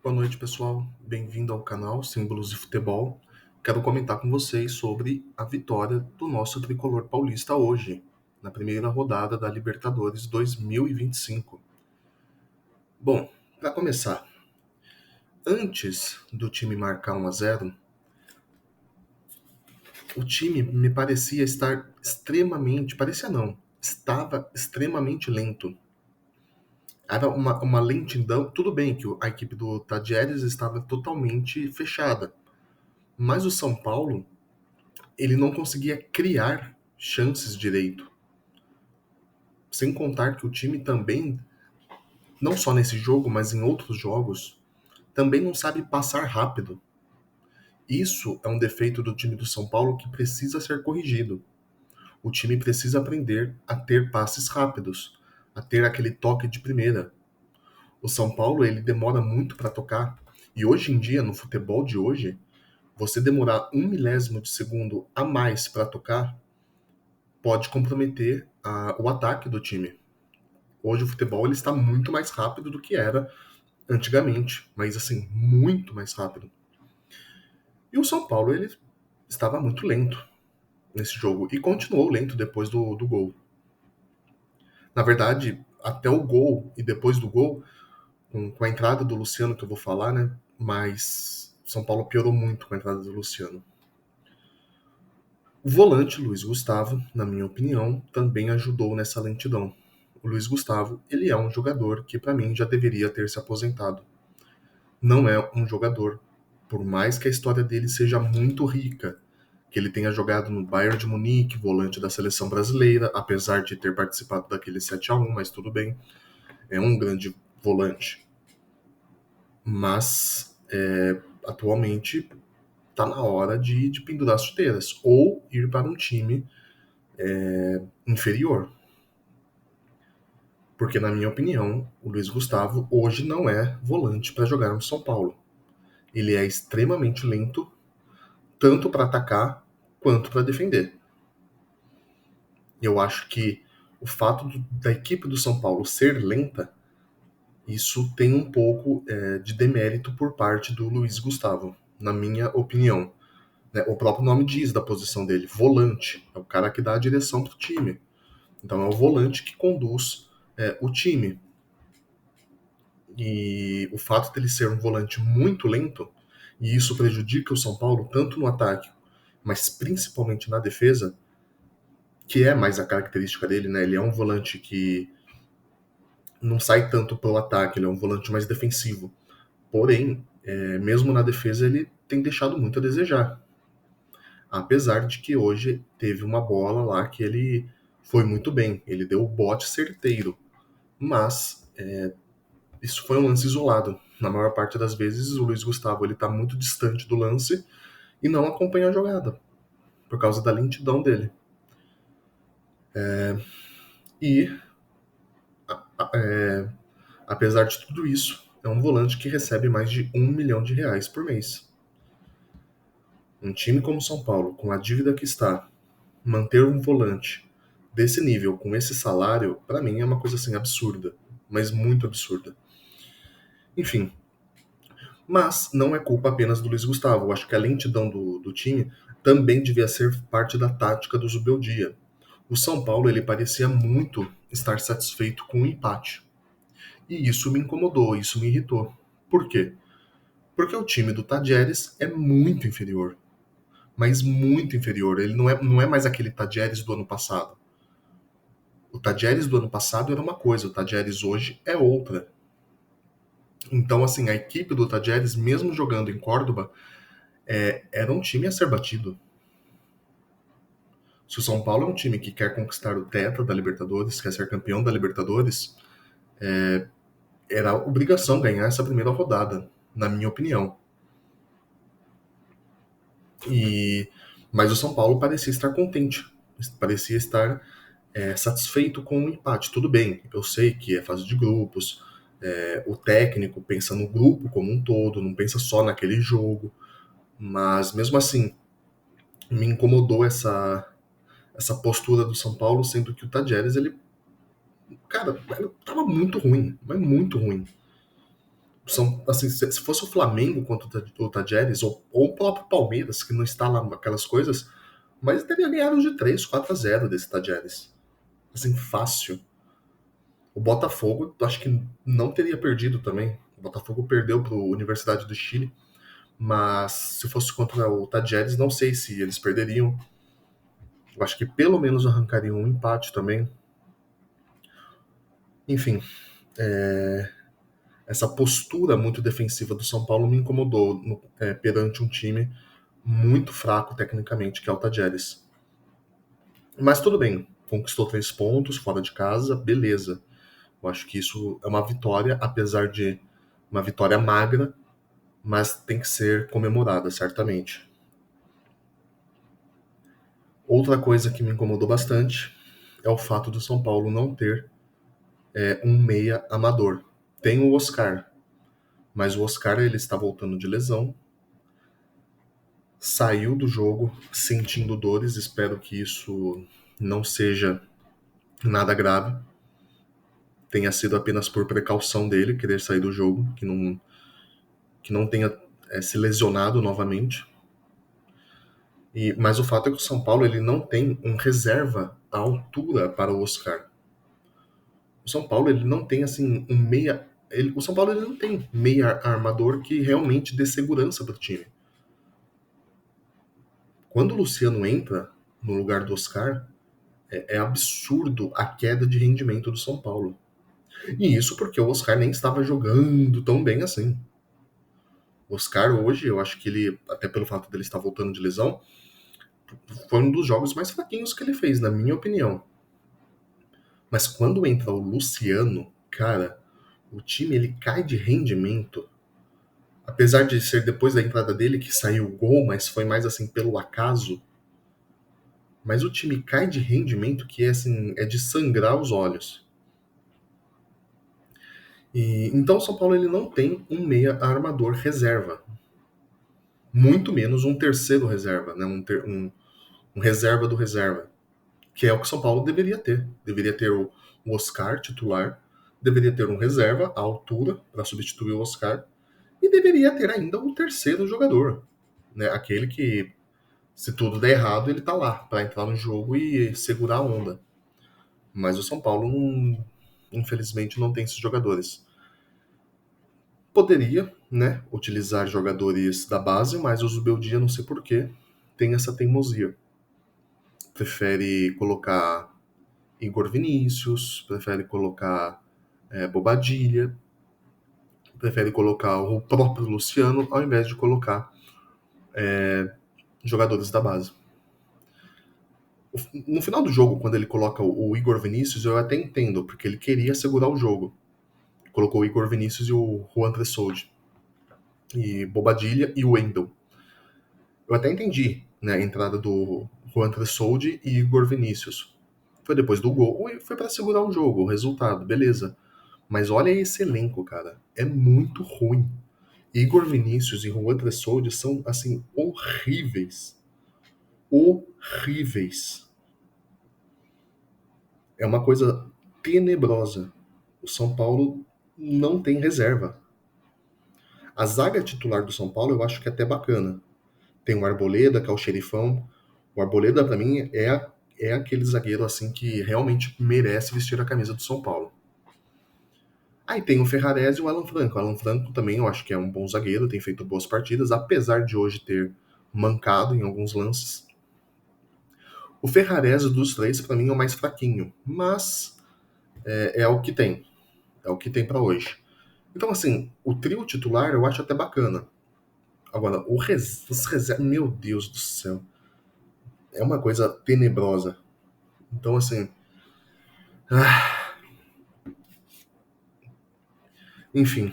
Boa noite, pessoal. Bem-vindo ao canal Símbolos de Futebol. Quero comentar com vocês sobre a vitória do nosso tricolor paulista hoje, na primeira rodada da Libertadores 2025. Bom, para começar, antes do time marcar 1-0, o time me parecia estar estava extremamente lento. Era uma lentidão. Tudo bem que a equipe do Tadieres estava totalmente fechada, mas o São Paulo ele não conseguia criar chances direito. Sem contar que o time também, não só nesse jogo, mas em outros jogos, também não sabe passar rápido. Isso é um defeito do time do São Paulo que precisa ser corrigido. O time precisa aprender a ter passes rápidos, a ter aquele toque de primeira. O São Paulo ele demora muito para tocar, e hoje em dia, no futebol de hoje, você demorar 1 milésimo de segundo a mais para tocar pode comprometer o ataque do time. Hoje o futebol ele está muito mais rápido do que era antigamente, mas assim, muito mais rápido. E o São Paulo ele estava muito lento nesse jogo e continuou lento depois do gol. Na verdade, até o gol e depois do gol, com a entrada do Luciano que eu vou falar, né? Mas o São Paulo piorou muito com a entrada do Luciano. O volante Luiz Gustavo, na minha opinião, também ajudou nessa lentidão. O Luiz Gustavo, ele é um jogador que para mim já deveria ter se aposentado. Não é um jogador, por mais que a história dele seja muito rica, que ele tenha jogado no Bayern de Munique, volante da seleção brasileira, apesar de ter participado daquele 7-1, mas tudo bem, é um grande volante. Mas atualmente está na hora de pendurar as chuteiras ou ir para um time inferior. Porque, na minha opinião, o Luiz Gustavo hoje não é volante para jogar no São Paulo. Ele é extremamente lento, tanto para atacar quanto para defender. Eu acho que o fato da equipe do São Paulo ser lenta, isso tem um pouco de demérito por parte do Luiz Gustavo, na minha opinião. O próprio nome diz da posição dele, volante. É o cara que dá a direção pro time. Então é o volante que conduz o time. E o fato dele ser um volante muito lento, e isso prejudica o São Paulo tanto no ataque, mas principalmente na defesa, que é mais a característica dele, né? Ele é um volante que não sai tanto pelo ataque, ele é um volante mais defensivo. Porém, mesmo na defesa, ele tem deixado muito a desejar. Apesar de que hoje teve uma bola lá que ele foi muito bem, ele deu o bote certeiro. Mas isso foi um lance isolado. Na maior parte das vezes, o Luiz Gustavo ele está muito distante do lance e não acompanha a jogada, por causa da lentidão dele. E, apesar de tudo isso, é um volante que recebe mais de R$ 1 milhão por mês. Um time como São Paulo, com a dívida que está, manter um volante desse nível, com esse salário, para mim é uma coisa assim absurda, mas muito absurda. Enfim, mas não é culpa apenas do Luiz Gustavo. Eu acho que a lentidão do time também devia ser parte da tática do Zubeldia. O São Paulo ele parecia muito estar satisfeito com o empate. E isso me incomodou, isso me irritou. Por quê? Porque o time do Tadieres é muito inferior. Mas muito inferior. Ele não é mais aquele Tadieres do ano passado. O Tadieres do ano passado era uma coisa, o Tadieres hoje é outra. Então, assim, a equipe do Tadieres, mesmo jogando em Córdoba, era um time a ser batido. Se o São Paulo é um time que quer conquistar o tetra da Libertadores, quer ser campeão da Libertadores, era obrigação ganhar essa primeira rodada, na minha opinião. Mas o São Paulo parecia estar contente, parecia estar satisfeito com o empate. Tudo bem, eu sei que é fase de grupos, o técnico pensa no grupo como um todo, não pensa só naquele jogo, mas mesmo assim, me incomodou essa postura do São Paulo, sendo que o Tadieres, ele, cara, tava muito ruim, mas muito ruim. São, assim, se fosse o Flamengo contra o Tajeres, ou o próprio Palmeiras, que não está lá aquelas coisas, mas teria ganhado de 3-4-0 desse Tajeres. Assim, fácil. O Botafogo, acho que não teria perdido também. O Botafogo perdeu para a Universidade do Chile, mas se fosse contra o Tajeres, não sei se eles perderiam. Eu acho que pelo menos arrancariam um empate também. Enfim, essa postura muito defensiva do São Paulo me incomodou perante um time muito fraco tecnicamente, que é o Tajeres. Mas tudo bem, conquistou 3 pontos fora de casa, beleza. Eu acho que isso é uma vitória, apesar de uma vitória magra, mas tem que ser comemorada, certamente. Outra coisa que me incomodou bastante é o fato do São Paulo não ter um meia amador. Tem o Oscar, mas o Oscar ele está voltando de lesão, saiu do jogo sentindo dores, espero que isso não seja nada grave, tenha sido apenas por precaução dele querer sair do jogo, que não tenha se lesionado novamente. Mas o fato é que o São Paulo ele não tem um reserva à altura para o Oscar. O São Paulo ele não tem assim um meia. O São Paulo ele não tem meia armador que realmente dê segurança para o time. Quando o Luciano entra no lugar do Oscar, é absurdo a queda de rendimento do São Paulo. E isso porque o Oscar nem estava jogando tão bem assim. O Oscar hoje, eu acho que ele, até pelo fato dele estar voltando de lesão, foi um dos jogos mais fraquinhos que ele fez, na minha opinião. Mas quando entra o Luciano, cara, o time ele cai de rendimento. Apesar de ser depois da entrada dele que saiu o gol, mas foi mais assim pelo acaso. Mas o time cai de rendimento que é assim, é de sangrar os olhos. Então o São Paulo ele não tem um meia armador reserva. Muito menos um terceiro reserva, né? Um reserva do reserva. Que é o que o São Paulo deveria ter. Deveria ter o Oscar titular, deveria ter um reserva à altura para substituir o Oscar, e deveria ter ainda um terceiro jogador, né? Aquele que, se tudo der errado, ele tá lá para entrar no jogo e segurar a onda. Mas o São Paulo, infelizmente, não tem esses jogadores. Poderia, né, utilizar jogadores da base, mas o Zubeldia, não sei porquê, tem essa teimosia. Prefere colocar Igor Vinícius, prefere colocar Bobadilha, prefere colocar o próprio Luciano, ao invés de colocar jogadores da base. No final do jogo, quando ele coloca o Igor Vinícius, eu até entendo, porque ele queria segurar o jogo. Colocou o Igor Vinícius e o Juan Tressoldi. E Bobadilha e o Wendel. Eu até entendi, né, a entrada do Juan Tressoldi e Igor Vinícius. Foi depois do gol e foi para segurar o jogo, o resultado, beleza. Mas olha esse elenco, cara. É muito ruim. Igor Vinícius e Juan Tressoldi são, assim, horríveis. Horríveis. É uma coisa tenebrosa. O São Paulo não tem reserva. A zaga titular do São Paulo eu acho que é até bacana. Tem o Arboleda, que é o xerifão. O Arboleda, pra mim, é aquele zagueiro assim que realmente merece vestir a camisa do São Paulo. Aí tem o Ferrarese e o Alan Franco. O Alan Franco também eu acho que é um bom zagueiro, tem feito boas partidas, apesar de hoje ter mancado em alguns lances. O Ferrarese dos três, pra mim, é o mais fraquinho, mas é o que tem. É o que tem pra hoje. Então, assim, o trio titular eu acho até bacana. Agora, os reservas, meu Deus do céu, é uma coisa tenebrosa. Então, assim, ah, enfim,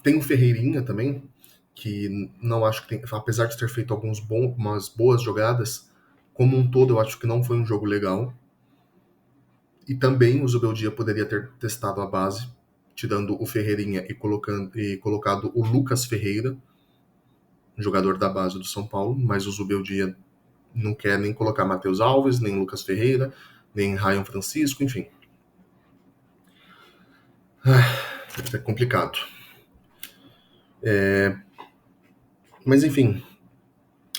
tem o Ferreirinha também, que não acho que tem, apesar de ter feito umas boas jogadas, como um todo eu acho que não foi um jogo legal. E também o Zubeldia poderia ter testado a base, tirando o Ferreirinha e colocado o Lucas Ferreira, jogador da base do São Paulo, mas o Zubeldia não quer nem colocar Matheus Alves, nem Lucas Ferreira, nem Ryan Francisco, enfim. É complicado. Mas enfim,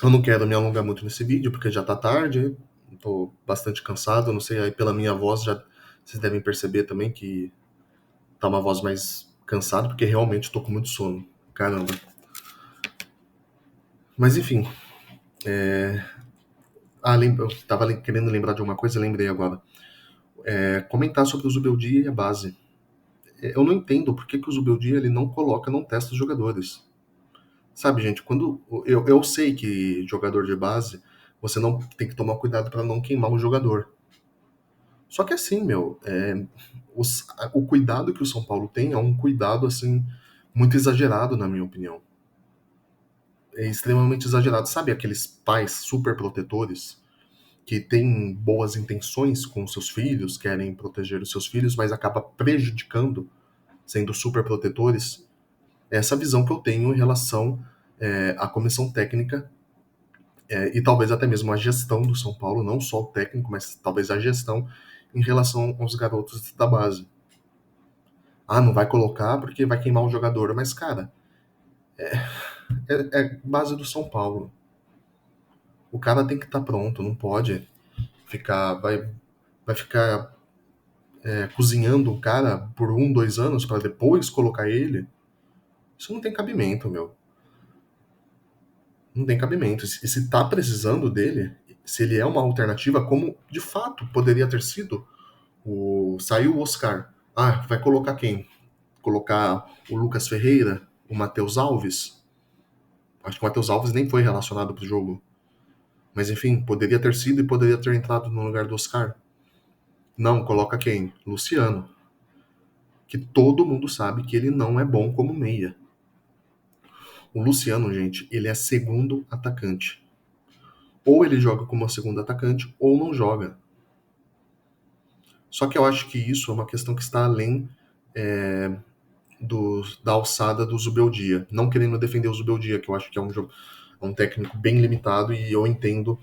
eu não quero me alongar muito nesse vídeo, porque já tá tarde, tô bastante cansado, não sei, aí pela minha voz já vocês devem perceber também que tá uma voz mais cansada, porque realmente tô com muito sono. Caramba. Mas enfim, eu tava querendo lembrar de uma coisa, lembrei agora. Comentar sobre o Zubeldia e a base. Eu não entendo por que o Zubeldia ele não coloca, não testa os jogadores. Sabe, gente, quando eu sei que jogador de base, você não tem que tomar cuidado para não queimar o jogador. Só que assim, meu, o cuidado que o São Paulo tem é um cuidado assim muito exagerado, na minha opinião. É extremamente exagerado. Sabe aqueles pais super protetores que têm boas intenções com os seus filhos, querem proteger os seus filhos, mas acaba prejudicando, sendo super protetores? É essa visão que eu tenho em relação à comissão técnica e talvez até mesmo a gestão do São Paulo, não só o técnico, mas talvez a gestão em relação aos garotos da base. Ah, não vai colocar porque vai queimar o jogador. Mas, cara, é base do São Paulo. O cara tem que estar pronto, não pode ficar. Vai ficar cozinhando o cara por 1, 2 anos para depois colocar ele. Isso não tem cabimento, meu. Não tem cabimento. E se tá precisando dele, se ele é uma alternativa, como de fato poderia ter sido, saiu o Oscar. Ah, vai colocar quem? Colocar o Lucas Ferreira, o Matheus Alves? Acho que o Matheus Alves nem foi relacionado pro jogo. Mas enfim, poderia ter sido e poderia ter entrado no lugar do Oscar. Não, coloca quem? Luciano. Que todo mundo sabe que ele não é bom como meia. O Luciano, gente, ele é segundo atacante. Ou ele joga como segundo atacante, ou não joga. Só que eu acho que isso é uma questão que está além da alçada do Zubeldia. Não querendo defender o Zubeldia, que eu acho que é um técnico bem limitado e eu entendo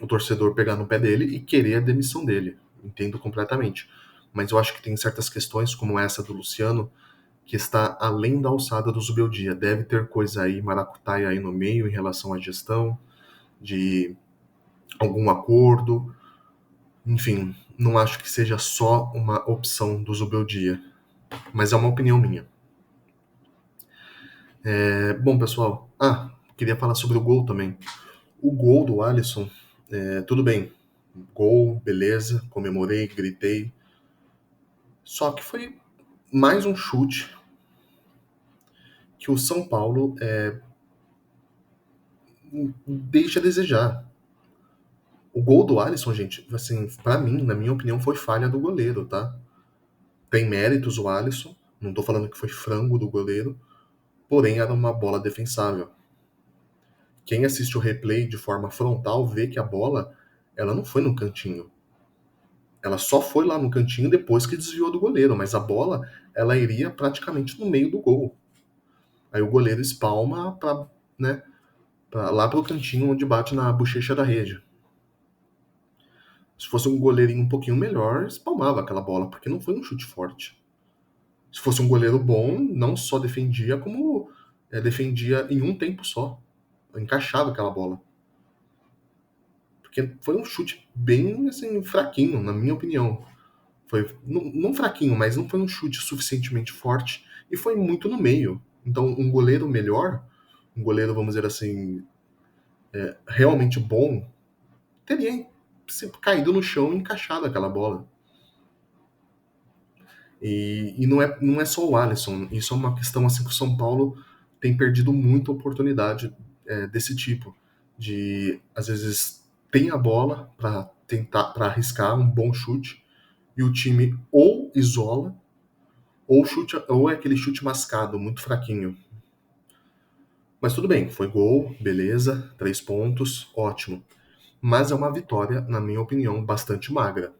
o torcedor pegar no pé dele e querer a demissão dele. Entendo completamente. Mas eu acho que tem certas questões, como essa do Luciano, que está além da alçada do Zubeldia. Deve ter coisa aí, maracutaia aí no meio em relação à gestão, de algum acordo. Enfim, não acho que seja só uma opção do Zubeldia. Mas é uma opinião minha. Bom, pessoal. Queria falar sobre o gol também. O gol do Alisson, tudo bem. Gol, beleza, comemorei, gritei. Só que foi mais um chute que o São Paulo deixa a desejar. O gol do Alisson, gente, assim, pra mim, na minha opinião, foi falha do goleiro, tá? Tem méritos o Alisson, não tô falando que foi frango do goleiro, porém era uma bola defensável. Quem assiste o replay de forma frontal vê que a bola, ela não foi no cantinho. Ela só foi lá no cantinho depois que desviou do goleiro, mas a bola, ela iria praticamente no meio do gol. Aí o goleiro espalma né, lá pro cantinho onde bate na bochecha da rede. Se fosse um goleirinho um pouquinho melhor, espalmava aquela bola, porque não foi um chute forte. Se fosse um goleiro bom, não só defendia, como defendia em um tempo só. Encaixava aquela bola. Porque foi um chute bem assim, fraquinho, na minha opinião. Foi não fraquinho, mas não foi um chute suficientemente forte e foi muito no meio. Então, um goleiro melhor, um goleiro, vamos dizer assim, realmente bom, teria caído no chão e encaixado aquela bola. E não é só o Alisson, isso é uma questão assim que o São Paulo tem perdido muita oportunidade desse tipo. De, às vezes, tem a bola para tentar, para arriscar um bom chute, e o time ou isola, ou é aquele chute mascado, muito fraquinho. Mas tudo bem, foi gol, beleza, 3 pontos, ótimo. Mas é uma vitória, na minha opinião, bastante magra.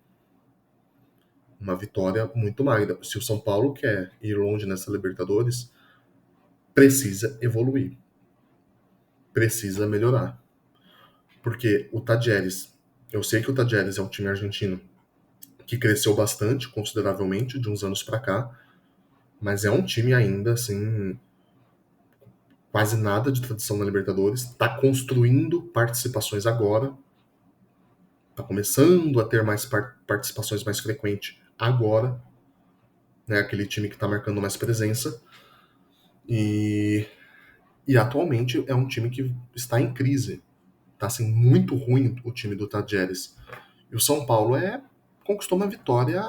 Uma vitória muito magra. Se o São Paulo quer ir longe nessa Libertadores, precisa evoluir, precisa melhorar. Porque o Tadjeres, eu sei que o Tadjeres é um time argentino que cresceu bastante, consideravelmente, de uns anos para cá, mas é um time ainda, assim, quase nada de tradição na Libertadores, está construindo participações agora, está começando a ter mais participações mais frequentes agora, né, aquele time que está marcando mais presença, e, e atualmente é um time que está em crise, está assim, muito ruim o time do Tadjeres. E o São Paulo conquistou uma vitória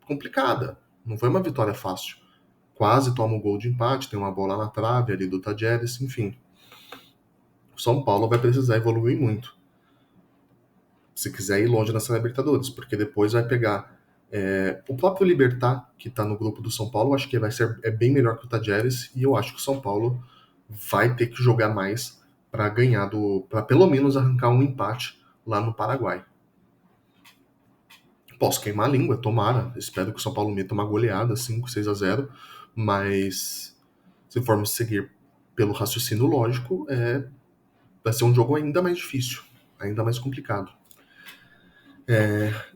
complicada, não foi uma vitória fácil. Quase toma um gol de empate, tem uma bola na trave ali do Tadjeres, enfim. O São Paulo vai precisar evoluir muito se quiser ir longe nessa Libertadores, porque depois vai pegar o próprio Libertad, que está no grupo do São Paulo, acho que bem melhor que o Tadjeres, e eu acho que o São Paulo vai ter que jogar mais para ganhar para pelo menos arrancar um empate lá no Paraguai. Posso queimar a língua, tomara. Espero que o São Paulo meta uma goleada, 5-6-0, mas se formos seguir pelo raciocínio lógico, vai ser um jogo ainda mais difícil, ainda mais complicado.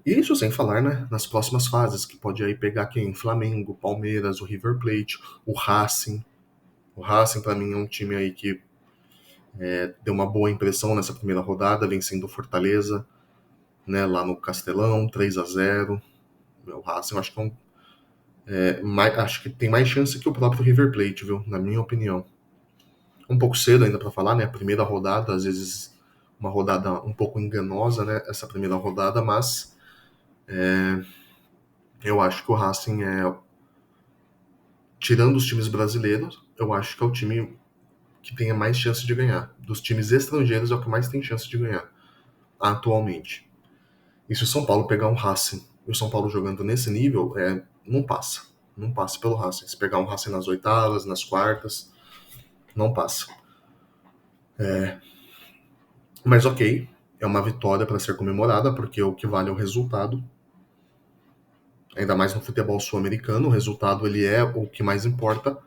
E isso sem falar, né, nas próximas fases, que pode aí pegar quem? Flamengo, Palmeiras, o River Plate, o Racing. O Racing, para mim, é um time aí que deu uma boa impressão nessa primeira rodada, vencendo o Fortaleza, né, lá no Castelão, 3-0. O Racing, eu acho que acho que tem mais chance que o próprio River Plate, viu? Na minha opinião. Um pouco cedo ainda para falar, né? A primeira rodada, às vezes uma rodada um pouco enganosa, né? Essa primeira rodada, mas eu acho que o Racing tirando os times brasileiros, eu acho que é o time que tenha mais chance de ganhar. Dos times estrangeiros é o que mais tem chance de ganhar atualmente. E se o São Paulo pegar um Racing e o São Paulo jogando nesse nível, não passa. Não passa pelo Racing. Se pegar um Racing nas oitavas, nas quartas, não passa. Mas ok, é uma vitória para ser comemorada, porque o que vale é o resultado. Ainda mais no futebol sul-americano, o resultado ele é o que mais importa,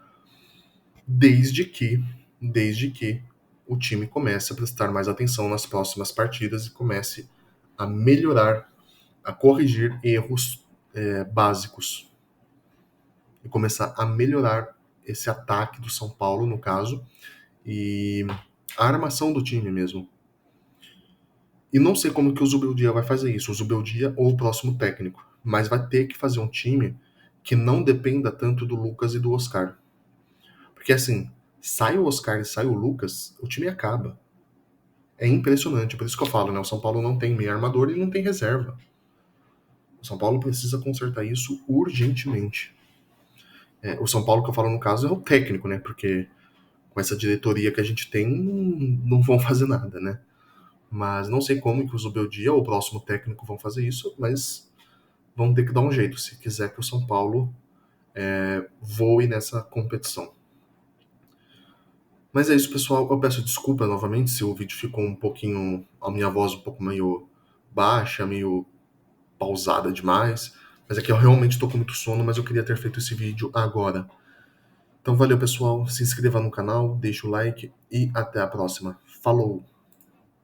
desde que o time comece a prestar mais atenção nas próximas partidas e comece a melhorar, a corrigir erros básicos e começar a melhorar esse ataque do São Paulo, no caso, e a armação do time mesmo. E não sei como que o Zubeldia vai fazer isso, o Zubeldia ou o próximo técnico, mas vai ter que fazer um time que não dependa tanto do Lucas e do Oscar. Porque assim, sai o Oscar e sai o Lucas, o time acaba. É impressionante, por isso que eu falo, né? O São Paulo não tem meio armador e não tem reserva. O São Paulo precisa consertar isso urgentemente. O São Paulo que eu falo no caso é o técnico, né? Porque com essa diretoria que a gente tem, não vão fazer nada, né? Mas não sei como que o Zubeldia ou o próximo técnico vão fazer isso, mas vão ter que dar um jeito se quiser que o São Paulo voe nessa competição. Mas é isso, pessoal. Eu peço desculpa novamente se o vídeo ficou um pouquinho, a minha voz um pouco meio baixa, meio pausada demais. Mas é que eu realmente tô com muito sono, mas eu queria ter feito esse vídeo agora. Então valeu, pessoal. Se inscreva no canal, deixa o like e até a próxima. Falou!